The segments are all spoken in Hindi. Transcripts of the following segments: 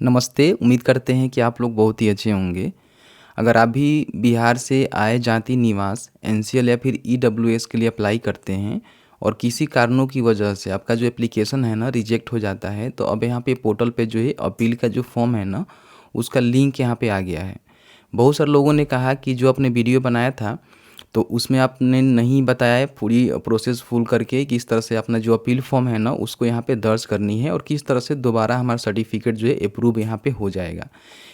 नमस्ते, उम्मीद करते हैं कि आप लोग बहुत ही अच्छे होंगे। अगर आप भी बिहार से आय जाति निवास एनसीएल या फिर ईडब्ल्यूएस के लिए अप्लाई करते हैं और किसी कारणों की वजह से आपका जो एप्लीकेशन है ना रिजेक्ट हो जाता है, तो अब यहाँ पे पोर्टल पे जो है अपील का जो फॉर्म है ना उसका लिंक यहाँ पे आ गया है। बहुत सारे लोगों ने कहा कि जो आपने वीडियो बनाया था तो उसमें आपने नहीं बताया है पूरी प्रोसेस फुल करके किस तरह से अपना जो अपील फॉर्म है ना उसको यहाँ पे दर्ज करनी है और किस तरह से दोबारा हमारा सर्टिफिकेट जो है अप्रूव यहाँ पे हो जाएगा।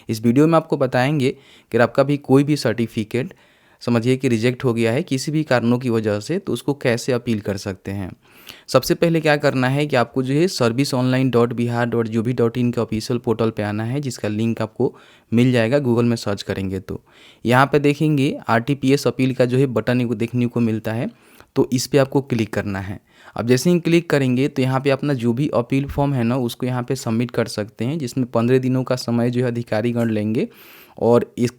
इस वीडियो में आपको बताएंगे कि आपका भी कोई भी सर्टिफिकेट समझिए कि रिजेक्ट हो गया है किसी भी कारणों की वजह से, तो उसको कैसे अपील कर सकते हैं। सबसे पहले क्या करना है कि आपको जो है serviceonline.bihar.gov.in के ऑफिशियल पोर्टल पे आना है, जिसका लिंक आपको मिल जाएगा गूगल में सर्च करेंगे तो। यहाँ पे देखेंगे आरटीपीएस अपील का जो है बटन देखने को मिलता है, तो इस पर आपको क्लिक करना है। अब जैसे ही क्लिक करेंगे तो यहाँ पे अपना जो भी अपील फॉर्म है ना उसको यहाँ पे सबमिट कर सकते हैं, जिसमें 15 दिनों का समय जो है अधिकारीगण लेंगे। और इस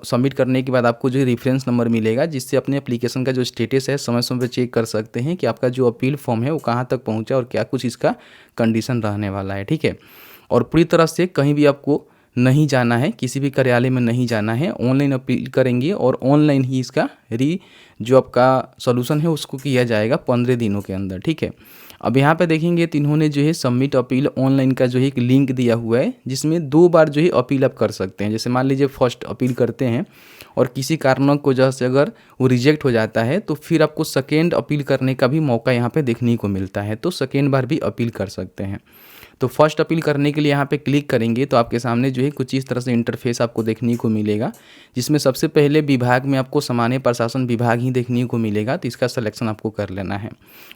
सबमिट करने के बाद आपको जो रेफरेंस नंबर मिलेगा, जिससे अपने एप्लीकेशन का जो स्टेटस है समय समय पर चेक कर सकते हैं कि आपका जो अपील फॉर्म है वो कहाँ तक पहुँचा और क्या कुछ इसका कंडीशन रहने वाला है। ठीक है, और पूरी तरह से कहीं भी आपको नहीं जाना है, किसी भी कार्यालय में नहीं जाना है, ऑनलाइन अपील करेंगे और ऑनलाइन ही इसका जो आपका सॉल्यूशन है उसको किया जाएगा 15 दिनों के अंदर। ठीक है, अब यहाँ पे देखेंगे तो इन्होंने जो है सबमिट अपील ऑनलाइन का जो है एक लिंक दिया हुआ है, जिसमें 2 बार जो है अपील आप कर सकते हैं। जैसे मान लीजिए फर्स्ट अपील करते हैं और किसी कारणों की वजह से अगर वो रिजेक्ट हो जाता है तो फिर आपको सेकेंड अपील करने का भी मौका यहाँ पे देखने को मिलता है, तो सेकेंड बार भी अपील कर सकते हैं। तो फर्स्ट अपील करने के लिए यहाँ पे क्लिक करेंगे तो आपके सामने जो है कुछ इस तरह से इंटरफेस आपको देखने को मिलेगा, जिसमें सबसे पहले विभाग में आपको सामान्य प्रशासन विभाग ही देखने को मिलेगा, तो इसका सिलेक्शन आपको कर लेना है।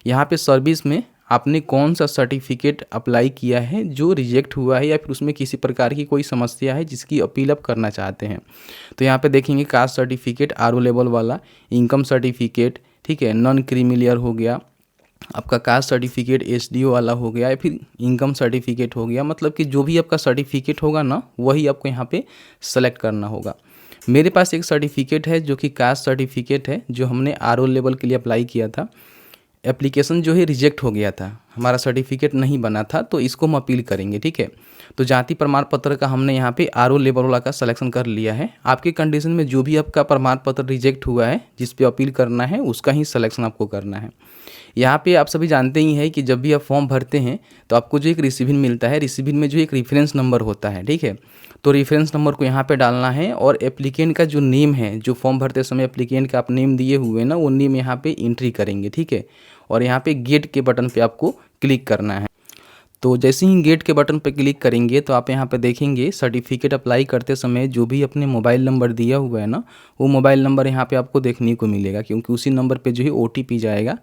यहाँ पे सर्विस में आपने कौन सा सर्टिफिकेट अप्लाई किया है जो रिजेक्ट हुआ है या फिर उसमें किसी प्रकार की कोई समस्या है जिसकी अपील आप करना चाहते हैं। तो यहाँ पे देखेंगे कास्ट सर्टिफिकेट आरओ लेवल वाला, इनकम सर्टिफिकेट, ठीक है, नॉन क्रीमिलियर हो गया, आपका कास्ट सर्टिफिकेट एसडीओ वाला हो गया या फिर इनकम सर्टिफिकेट हो गया। मतलब कि जो भी आपका सर्टिफिकेट होगा ना वही आपको यहाँ पे सेलेक्ट करना होगा। मेरे पास एक सर्टिफिकेट है जो कि कास्ट सर्टिफिकेट है, जो हमने आरओ लेवल के लिए अप्लाई किया था। एप्लीकेशन जो है रिजेक्ट हो गया था, हमारा सर्टिफिकेट नहीं बना था, तो इसको हम अपील करेंगे। ठीक है, तो जाति प्रमाण पत्र का हमने यहाँ पे आरओ लेवल वाला का सिलेक्शन कर लिया है। आपके कंडीशन में जो भी आपका प्रमाण पत्र रिजेक्ट हुआ है जिस पे अपील करना है उसका ही सिलेक्शन आपको करना है। यहाँ पे आप सभी जानते ही हैं कि जब भी आप फॉर्म भरते हैं तो आपको जो एक रिसीविंग मिलता है, रिसीविंग में जो एक रेफरेंस नंबर होता है। ठीक है, तो रेफरेंस नंबर को यहाँ पे डालना है और एप्लीकेंट का जो नेम है, जो फॉर्म भरते समय एप्लीकेंट का आप नेम दिए हुए ना वो नेम यहाँ पे एंट्री करेंगे। ठीक है, और यहाँ पे गेट के बटन पे आपको क्लिक करना है। तो जैसे ही गेट के बटन पर क्लिक करेंगे तो आप यहाँ पे देखेंगे सर्टिफिकेट अप्लाई करते समय जो भी अपने मोबाइल नंबर दिया हुआ है ना वो मोबाइल नंबर यहाँ पे आपको देखने को मिलेगा, क्योंकि उसी नंबर पे जो है ओटीपी जाएगा।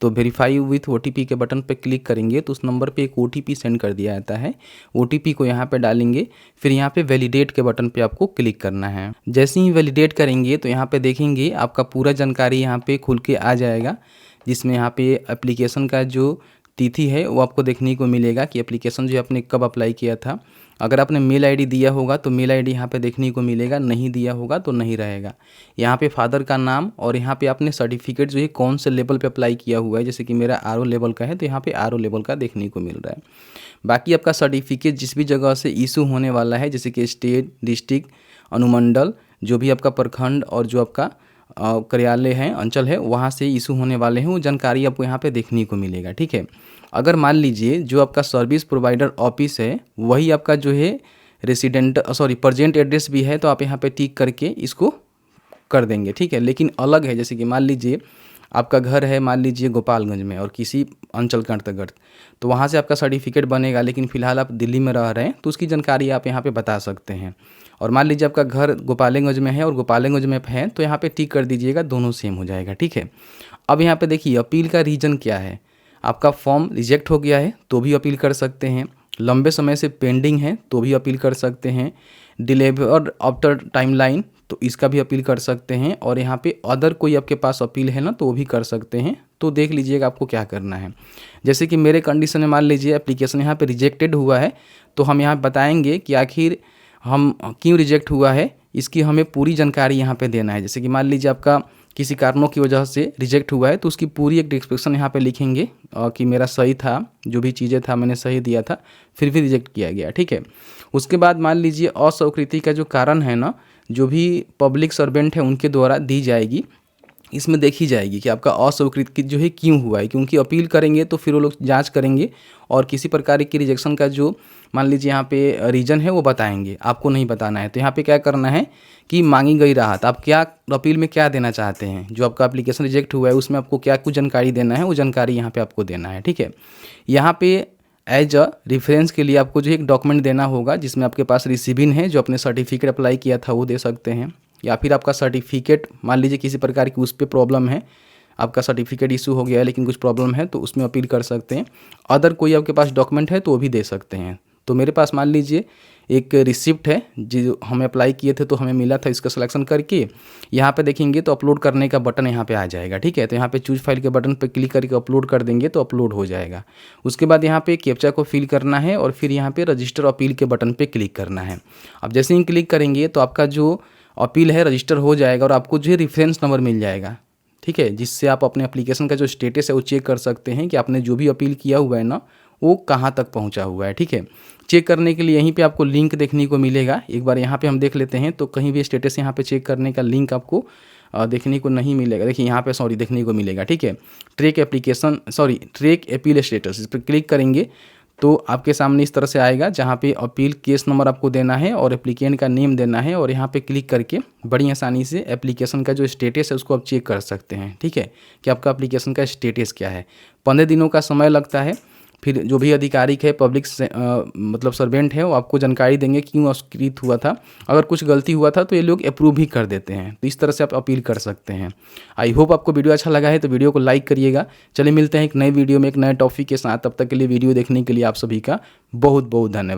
तो वेरीफाई विथ ओटीपी के बटन पे क्लिक करेंगे तो उस नंबर पे एक ओटीपी सेंड कर दिया जाता है। ओटीपी को यहाँ पे डालेंगे, फिर यहाँ पे वैलिडेट के बटन पे आपको क्लिक करना है। जैसे ही वैलिडेट करेंगे तो यहाँ पे देखेंगे आपका पूरा जानकारी यहाँ पे खुल के आ जाएगा, जिसमें यहाँ पे एप्लीकेशन का जो तिथि है वो आपको देखने को मिलेगा कि एप्लीकेशन जो आपने कब अप्लाई किया था। अगर आपने मेल आईडी दिया होगा तो मेल आईडी यहाँ पे देखने को मिलेगा, नहीं दिया होगा तो नहीं रहेगा। यहाँ पे फादर का नाम और यहाँ पे आपने सर्टिफिकेट जो है कौन से लेवल पे अप्लाई किया हुआ है, जैसे कि मेरा आरओ लेवल का है तो यहाँ पे आरओ लेवल का देखने को मिल रहा है। बाकी आपका सर्टिफिकेट जिस भी जगह से इशू होने वाला है, जैसे कि स्टेट, डिस्ट्रिक्ट, अनुमंडल, जो भी आपका प्रखंड और जो आपका कार्यालय है, अंचल है, वहाँ से इशू होने वाले हैं, वो जानकारी आपको यहाँ पे देखने को मिलेगा। ठीक है, अगर मान लीजिए जो आपका सर्विस प्रोवाइडर ऑफिस है वही आपका जो है प्रेजेंट एड्रेस भी है, तो आप यहाँ पे टिक करके इसको कर देंगे। ठीक है, लेकिन अलग है, जैसे कि मान लीजिए आपका घर है मान लीजिए गोपालगंज में और किसी अंचल के अंतर्गत, तो वहाँ से आपका सर्टिफिकेट बनेगा, लेकिन फिलहाल आप दिल्ली में रह रहे हैं तो उसकी जानकारी आप यहाँ पे बता सकते हैं। और मान लीजिए आपका घर गोपालगंज में है और गोपालगंज में है तो यहाँ पे टिक कर दीजिएगा, दोनों सेम हो जाएगा। ठीक है, अब यहाँ पे देखिए अपील का रीज़न क्या है। आपका फॉर्म रिजेक्ट हो गया है तो भी अपील कर सकते हैं, लंबे समय से पेंडिंग है तो भी अपील कर सकते हैं, डिलीवर्ड आफ्टर टाइमलाइन तो इसका भी अपील कर सकते हैं, और यहाँ पे अदर कोई आपके पास अपील है ना तो वो भी कर सकते हैं। तो देख लीजिएगा आपको क्या करना है। जैसे कि मेरे कंडीशन में मान लीजिए एप्लीकेशन यहाँ पे रिजेक्टेड हुआ है, तो हम यहाँ बताएंगे कि आखिर हम क्यों रिजेक्ट हुआ है, इसकी हमें पूरी जानकारी यहाँ पे देना है। जैसे कि मान लीजिए आपका किसी कारणों की वजह से रिजेक्ट हुआ है तो उसकी पूरी एक डिस्क्रिप्शन यहाँ पे लिखेंगे कि मेरा सही था, जो भी चीज़ें था मैंने सही दिया था, फिर भी रिजेक्ट किया गया, ठीक है। उसके बाद मान लीजिए अस्वीकृति का जो कारण है ना, जो भी पब्लिक सर्वेंट है उनके द्वारा दी जाएगी, इसमें देखी जाएगी कि आपका अस्वीकृति जो है क्यों हुआ है, क्योंकि अपील करेंगे तो फिर वो लोग जांच करेंगे और किसी प्रकार की रिजेक्शन का जो मान लीजिए यहाँ पे रीज़न है वो बताएंगे, आपको नहीं बताना है। तो यहाँ पे क्या करना है कि मांगी गई राहत, आप क्या अपील में क्या देना चाहते हैं, जो आपका एप्लीकेशन रिजेक्ट हुआ है उसमें आपको क्या कुछ जानकारी देना है, वो जानकारी यहाँ पर आपको देना है, ठीक है। यहाँ पे एज अ रेफरेंस के लिए आपको जो एक डॉक्यूमेंट देना होगा जिसमें आपके पास रिसीविंग है, जो अपने सर्टिफिकेट अप्लाई किया था वो दे सकते हैं, या फिर आपका सर्टिफिकेट मान लीजिए किसी प्रकार की उस पर प्रॉब्लम है, आपका सर्टिफिकेट इशू हो गया है लेकिन कुछ प्रॉब्लम है तो उसमें अपील कर सकते हैं। अदर कोई आपके पास डॉक्यूमेंट है तो वो भी दे सकते हैं। तो मेरे पास मान लीजिए एक रिसिप्ट है जो हमें अप्लाई किए थे तो हमें मिला था, इसका सिलेक्शन करके यहाँ पे देखेंगे तो अपलोड करने का बटन यहाँ पे आ जाएगा, ठीक है। तो यहाँ पे चूज फाइल के बटन पे क्लिक करके अपलोड कर देंगे तो अपलोड हो जाएगा। उसके बाद यहाँ पे कैप्चा को फिल करना है और फिर यहाँ पे रजिस्टर अपील के बटन पे क्लिक करना है। अब जैसे ही क्लिक करेंगे तो आपका जो अपील है रजिस्टर हो जाएगा और आपको जो है रेफरेंस नंबर मिल जाएगा, ठीक है, जिससे आप अपने एप्लीकेशन का जो स्टेटस है वो चेक कर सकते हैं कि आपने जो भी अपील किया हुआ है ना वो कहाँ तक पहुँचा हुआ है, ठीक है। चेक करने के लिए यहीं पे आपको लिंक देखने को मिलेगा, एक बार यहाँ पे हम देख लेते हैं। तो कहीं भी स्टेटस यहाँ पे चेक करने का लिंक आपको देखने को नहीं मिलेगा, देखिए यहाँ पे देखने को मिलेगा, ठीक है। ट्रैक अपील स्टेटस, इस पर क्लिक करेंगे तो आपके सामने इस तरह से आएगा जहाँ पे अपील केस नंबर आपको देना है और एप्लीकेंट का नेम देना है, और यहाँ पे क्लिक करके बड़ी आसानी से एप्लीकेशन का जो स्टेटस है उसको आप चेक कर सकते हैं, ठीक है, कि आपका एप्लीकेशन का स्टेटस क्या है। 15 दिनों का समय लगता है। फिर जो भी अधिकारिक है पब्लिक मतलब सर्वेंट है वो आपको जानकारी देंगे क्यों अस्वीकृत हुआ था, अगर कुछ गलती हुआ था तो ये लोग अप्रूव भी कर देते हैं। तो इस तरह से आप अपील कर सकते हैं। आई होप आपको वीडियो अच्छा लगा है तो वीडियो को लाइक करिएगा। चलिए मिलते हैं एक नए वीडियो में एक नए टॉपिक के साथ, तब तक के लिए वीडियो देखने के लिए आप सभी का बहुत बहुत धन्यवाद।